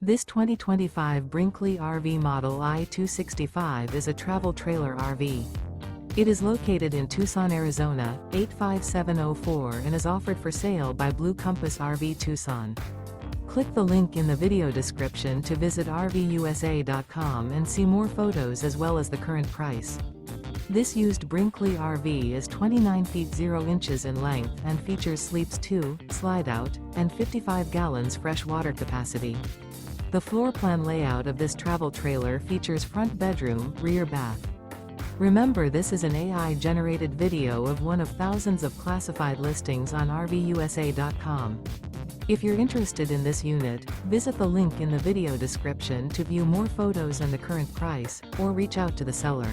This 2025 Brinkley RV Model I 265 is a travel trailer RV. It is located in Tucson, Arizona, 85704 and is offered for sale by Blue Compass RV Tucson. Click the link in the video description to visit RVUSA.com and see more photos as well as the current price. This used Brinkley RV is 29 feet 0 inches in length and features sleeps 2, slide-out, and 55 gallons fresh water capacity. The floor plan layout of this travel trailer features front bedroom, rear bath. Remember, this is an AI-generated video of one of thousands of classified listings on RVUSA.com. If you're interested in this unit, visit the link in the video description to view more photos and the current price, or reach out to the seller.